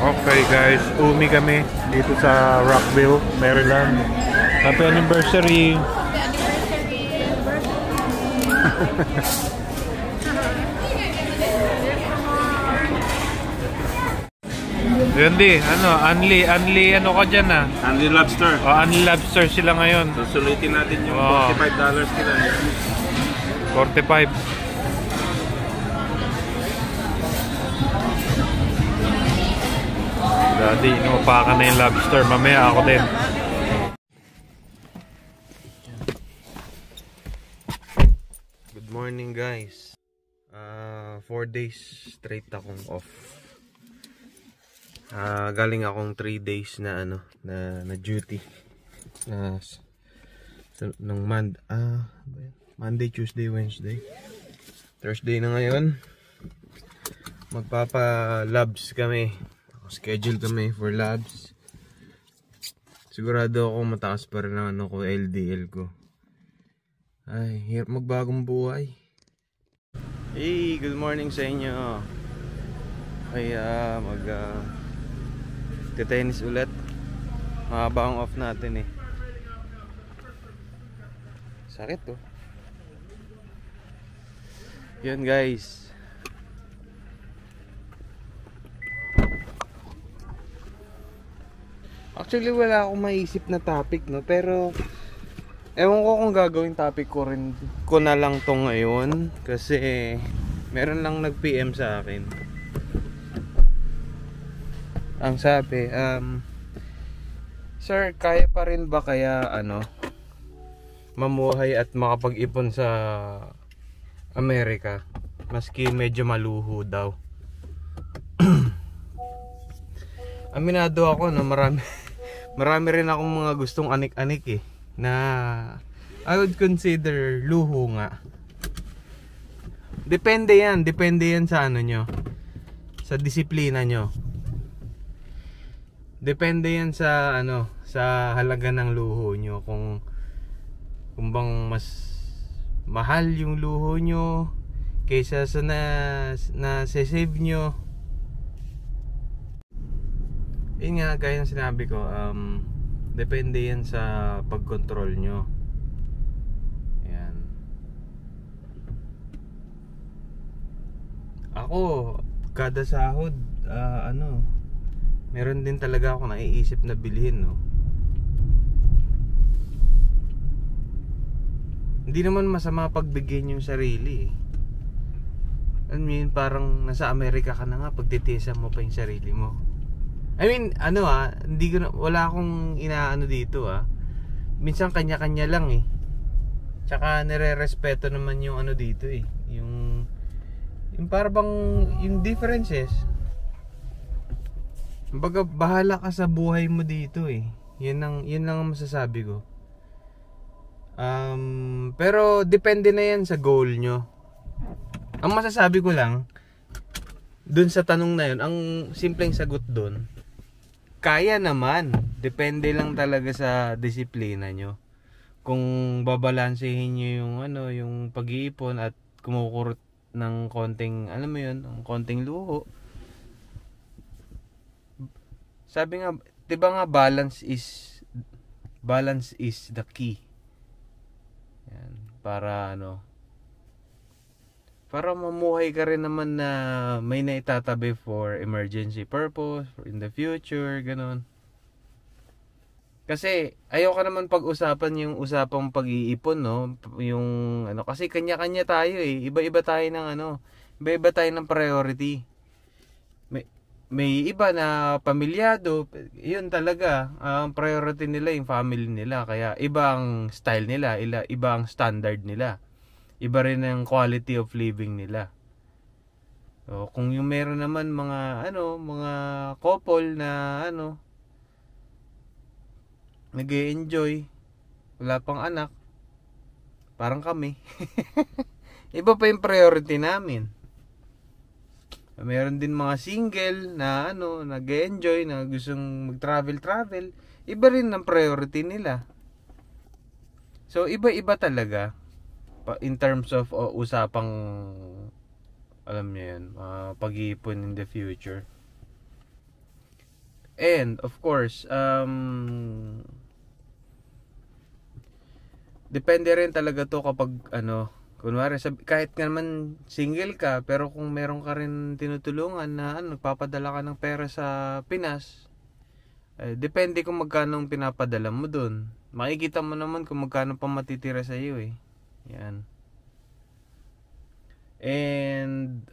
Okay guys, umi kami dito sa Rockville, Maryland. Happy anniversary! Yun di, Unli ano ka dyan ah? Unli Lobster. Unli Lobster sila ngayon. Susulitin natin yung $45 nila. 45. Daddy, inuupakan na yung lobster. Mamaya ako din. Good morning guys. 4 days straight akong off. Galing akong 3 days na na duty. Nung Monday, Tuesday, Wednesday. Thursday na ngayon. Magpapa-labs kami. Schedule kami for labs. Sigurado ako mataas pa rin ang LDL ko. Ay, hirap magbagong buhay. Hey, good morning sa inyo. Kaya tennis ulit. Mahaba ang off natin eh. Sakit to. Yun guys. Actually wala akong maisip na topic no, pero ewan ko kung gagawin topic ko na lang to ngayon kasi meron lang nag-PM sa akin. Ang sabi, sir, kaya pa rin ba kaya mamuhay at makapag-ipon sa Amerika maski medyo maluho daw? Aminado ako na marami rin akong mga gustong anik-anik eh, na I would consider luho nga. Depende yan sa nyo, sa disiplina nyo. Depende yan sa sa halaga ng luho nyo, kung bang mas mahal yung luho nyo kaysa sa na save nyo. Yun nga, gaya ng sinabi ko, depende yan sa pagkontrol nyo. Ayan. Ako, kada sahod, meron din talaga ako naiisip na bilhin, no? Hindi naman masama pagbigyan yung sarili, eh. I mean, parang nasa Amerika ka na nga, pagtitiisan mo pa yung sarili mo. I mean, wala akong inaano dito minsan kanya-kanya lang eh. Tsaka nire-respeto naman yung dito eh. Yung para bang yung differences. Kumbaga, bahala ka sa buhay mo dito eh. Yun lang ang masasabi ko. Pero depende na yan sa goal nyo. Ang masasabi ko lang dun sa tanong na yun, ang simpleng sagot dun, kaya naman. Depende lang talaga sa disiplina nyo. Kung babalansehin nyo yung yung pag-iipon at kumukurot ng konting, ng konting luho. Sabi nga, 'di ba nga, balance is the key. Yan, para para mamuhay ka rin naman na may naitatabi for emergency purpose, for in the future, ganun. Kasi ayoko naman pag-usapan yung usapang pag-iipon, no? Yung kasi kanya-kanya tayo eh. Iba-iba tayo ng iba-iba tayo ng priority. May iba na pamilyado, yun talaga, ang priority nila yung family nila, kaya iba ang style nila, iba ang standard nila. Iba rin ang quality of living nila. So, kung yung meron naman mga couple na nag-e-enjoy, wala pang anak, parang kami. Iba pa yung priority namin. Meron din mga single na nag-e-enjoy, na gustong mag-travel. Iba rin ang priority nila. So iba-iba talaga in terms of usapang alam niyo yun, pag-iipon in the future. And of course, depende rin talaga to kapag kunwari kahit naman single ka, pero kung meron ka rin tinutulungan na nagpapadala ka ng pera sa Pinas, depende kung magkano ang pinapadala mo dun. Makikita mo naman kung magkano pa matitira sa iyo eh. Yan. And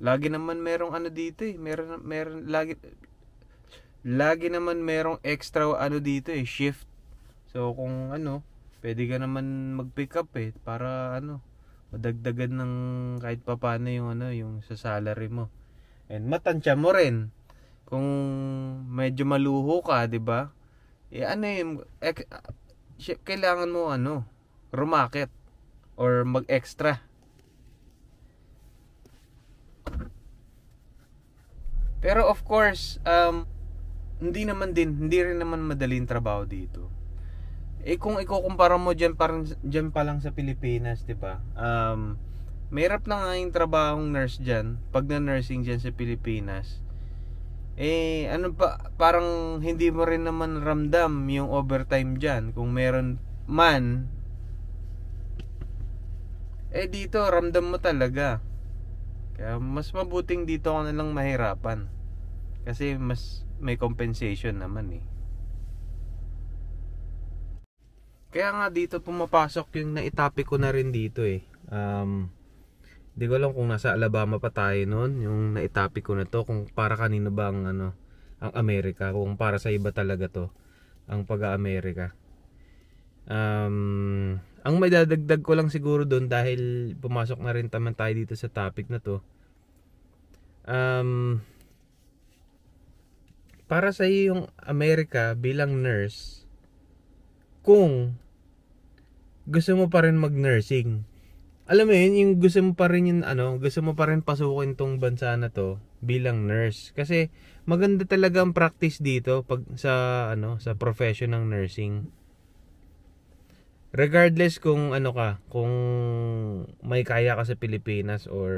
lagi naman merong dito eh. Meron lagi naman merong extra dito eh, shift. So kung pwede ka naman mag-pick up eh para madagdagan ng kahit papaano yung sa salary mo. And matansya mo rin kung medyo maluho ka, 'di ba? Kailangan mo rumakit or mag-extra. Pero of course, hindi rin naman madaling trabaho dito. Kung ikukumpara mo diyan pa lang sa Pilipinas, 'di ba? Mahirap lang ang trabahong nurse diyan, pag na-nursing diyan sa Pilipinas. Parang hindi mo rin naman ramdam yung overtime diyan kung meron man. Dito ramdam mo talaga. Kaya mas mabuting dito ka na lang mahirapan. Kasi mas may compensation naman eh. Kaya nga dito pumapasok yung naitopic ko na rin dito eh. Hindi ko alam kung nasa Alabama pa tayo noon, yung naitopic ko na to, kung para kanino ba ang ang Amerika, kung para sa iba talaga to, ang pag-Amerika. Ang may dadagdag ko lang siguro doon, dahil pumasok na rin taman tayo dito sa topic na to. Para sa iyo yung Amerika bilang nurse, kung gusto mo pa rin mag-nursing, alam mo yun, yung gusto mo pa rin gusto mo pa rin pasukin tong bansa na to bilang nurse. Kasi maganda talaga ang practice dito pag sa sa profession ng nursing. Regardless kung kung may kaya ka sa Pilipinas, or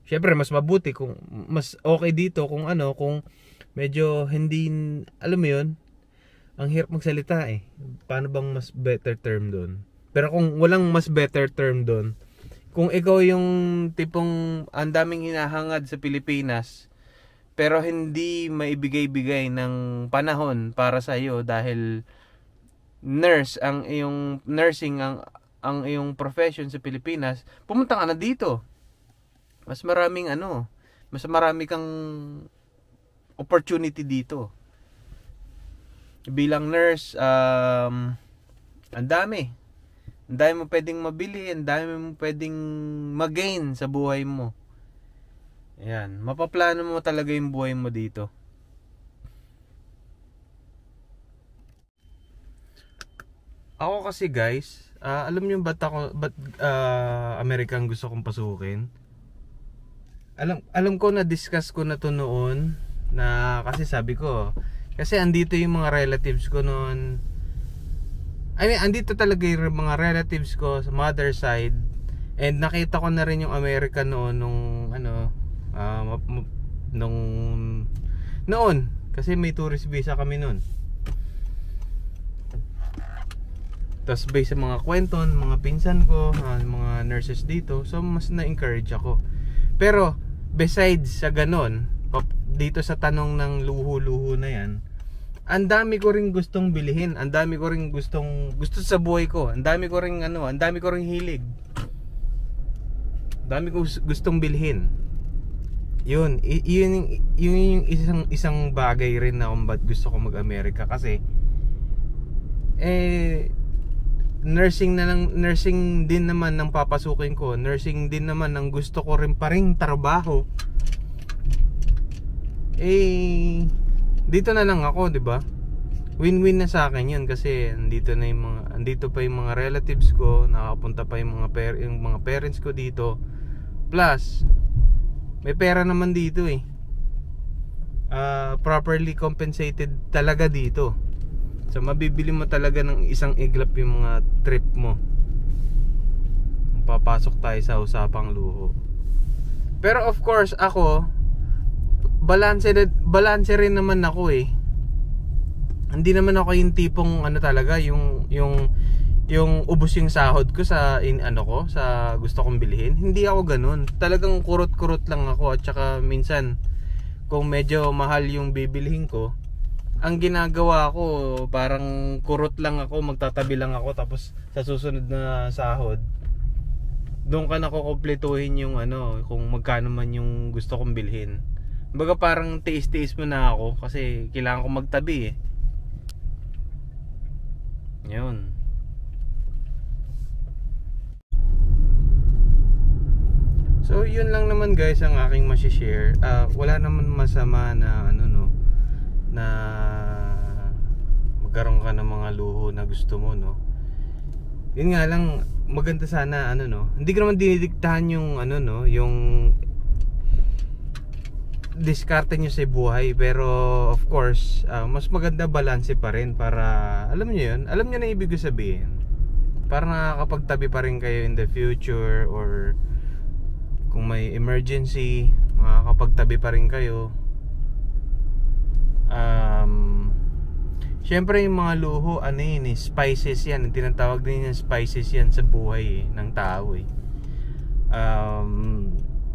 syempre mas mabuti kung mas okay dito kung kung medyo hindi, alam mo yun, ang hirap magsalita eh. Paano bang mas better term doon? Pero kung walang mas better term doon, kung ikaw yung tipong ang daming hinahangad sa Pilipinas, pero hindi maibigay-bigay ng panahon para sa iyo dahil nursing ang iyong profession sa Pilipinas, pumunta ka na dito. Mas marami kang opportunity dito. Bilang nurse, ang dami mo pwedeng mabili, ang dami mo pwedeng mag-gain sa buhay mo. Ayan, mapaplano mo talaga yung buhay mo dito. Ako kasi guys, alam niyo ba't Amerikang gusto kong pasukin? Alam ko, na discuss ko na to noon, na kasi sabi ko, kasi andito yung mga relatives ko noon. Andito talaga yung mga relatives ko sa mother side, and nakita ko na rin yung America noon noon kasi may tourist visa kami noon. Tapos based sa mga kwento ng mga pinsan ko, mga nurses dito, so mas na-encourage ako. Pero besides sa ganon, dito sa tanong ng luho-luho na yan, ang dami ko ring gustong bilhin, ang dami ko ring gusto sa buhay ko, ang dami ko ring hilig, dami ko gustong bilhin. Yun yung isang bagay rin na kung ba't gusto ko mag-Amerika. Kasi nursing din naman ng papasukin ko, nursing din naman ang gusto ko rin pa ring trabaho. Dito na lang ako, 'di ba? Win-win na sa akin 'yun, kasi andito pa yung mga relatives ko, nakapunta pa yung mga parents ko dito. Plus may pera naman dito eh. Properly compensated talaga dito. So mabibili mo talaga ng isang iglap yung mga trip mo. Papasok tayo sa usapang luho. Pero of course ako, balanse rin naman ako eh. Hindi naman ako yung tipong ano talaga, yung ubos yung sahod ko sa sa gusto kong bilhin. Hindi ako ganun. Talagang kurot-kurot lang ako, at saka minsan kung medyo mahal yung bibilhin ko, ang ginagawa ko parang kurot lang ako, magtatabi lang ako, tapos sa susunod na sahod doon ka na kukumpletuhin yung kung magkano man yung gusto kong bilhin. Kumbaga parang tiis-tiis mo na ako kasi kailangan ko magtabi eh. Yun. So yun lang naman guys ang aking ma-share. Wala naman masama na na magkaroon ka ng mga luho na gusto mo, no. Yun nga lang, maganda sana hindi ko naman dinidiktahan yung yung diskarte nyo sa buhay, pero of course mas maganda balanse pa rin para alam nyo na ibig ko sabihin, para nakakapagtabi pa rin kayo in the future, or kung may emergency makakapagtabi pa rin kayo. Syempre yung mga luho spices yan, tinatawag din yung spices yan sa buhay ng tao eh.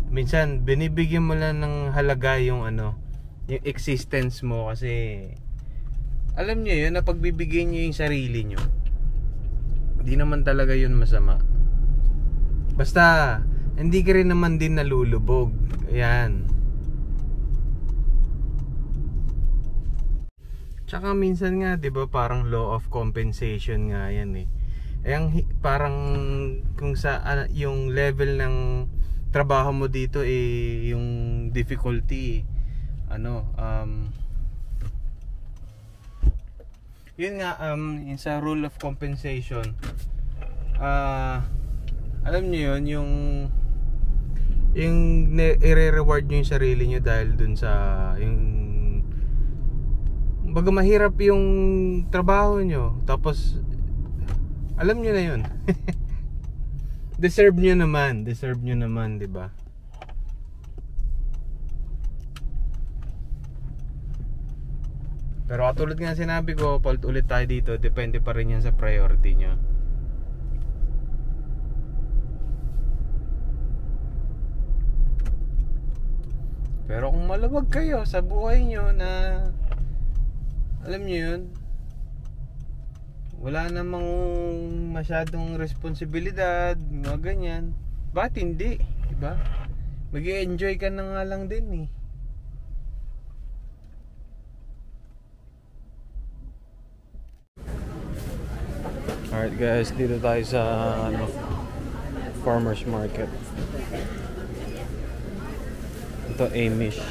Minsan binibigyan mo lang ng halaga yung yung existence mo, kasi alam nyo yun na pagbibigyan nyo yung sarili nyo, hindi naman talaga yun masama, basta hindi ka rin naman din nalulubog. Ayan. Tsaka minsan nga 'di ba parang law of compensation nga yan eh. Parang kung sa yung level ng trabaho mo dito eh, yung difficulty yun nga yung sa rule of compensation, alam niyo yun, yung i-reward nyo yung sarili nyo dahil dun sa yung baga mahirap yung trabaho nyo, tapos alam nyo na yun. deserve nyo naman, diba? Pero katulad nga sinabi ko, palit ulit tayo dito, depende pa rin yan sa priority nyo. Pero kung maluwag kayo sa buhay nyo na alam nyo yun, wala namang masyadong responsibilidad, mga ganyan, bakit hindi? Diba? Mag-i-enjoy ka na nga lang din eh. Alright guys, dito tayo sa farmers market. Ito Amish.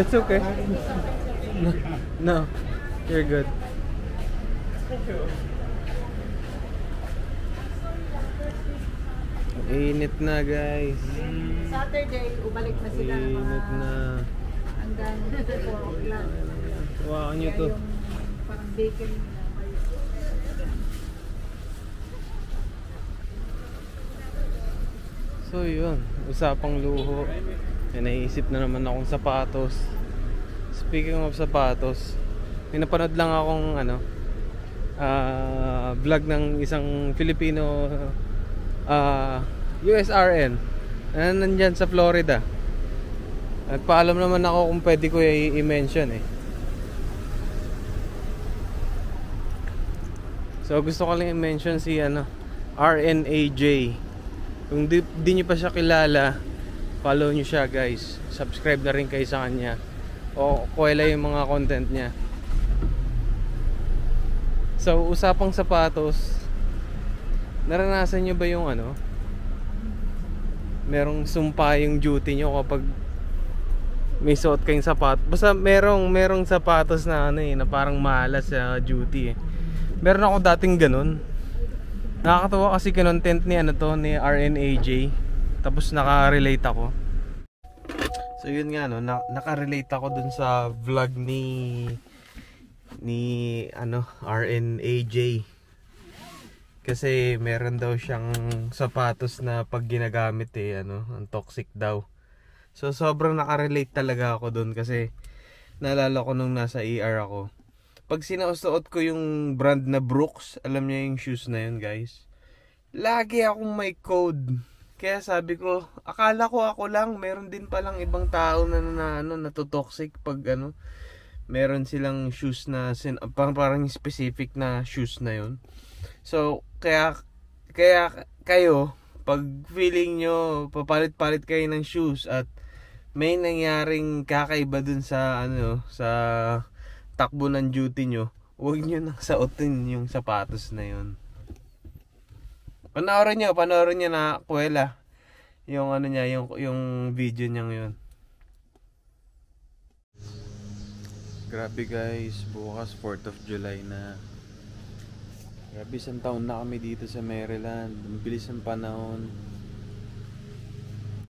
It's okay. No, you're good. Init na guys. Saturday, ubalik na sila ng mga Init na. hanggang 4 o'clock. Hawakan nyo to. Yung parang bakery na kayo. So yun, usapang luho. May naisip na naman akong sapatos. Speaking of sapatos, may napanood lang akong vlog ng isang Filipino USRN na nandyan sa Florida. Nagpaalam naman ako kung pwede ko i-mention eh. So gusto ko lang i-mention si RNAJ. Kung di nyo pa siya kilala, follow nyo siya guys. Subscribe na rin kayo sa kanya, o kuwela yung mga content niya. So usapang sapatos, naranasan nyo ba yung merong sumpa yung duty nyo kapag may suot kayong sapatos? Basta merong sapatos na na parang malas sa duty eh. Meron ako dating ganun. Nakakatawa kasi content ni ano to, ni RNAJ. Tapos naka-relate ako. So yun nga no, naka-relate ako dun sa vlog ni ano, RNAJ. Kasi meron daw siyang sapatos na pag ginagamit ano, ang toxic daw. So sobrang naka-relate talaga ako dun kasi naalala ko nung nasa ER ako. Pag sinusuot ko yung brand na Brooks, alam niya yung shoes na yun, guys. Lagi akong may code. Kaya sabi ko, akala ko ako lang, meron din palang ibang tao na natotoxic pag ano, meron silang shoes na parang specific na shoes na yun. So, kaya kayo, pag feeling nyo, papalit-palit kayo ng shoes at may nangyaring kakaiba dun sa ano, sa takbo ng duty nyo, huwag nyo nang sautin yung sapatos na yun. Panoorin nyo na Kuwela yung ano niya, yung video niya yun. Grabe guys, bukas 4th of July na. Grabe, isang taon na kami dito sa Maryland. Ang bilis ng panahon.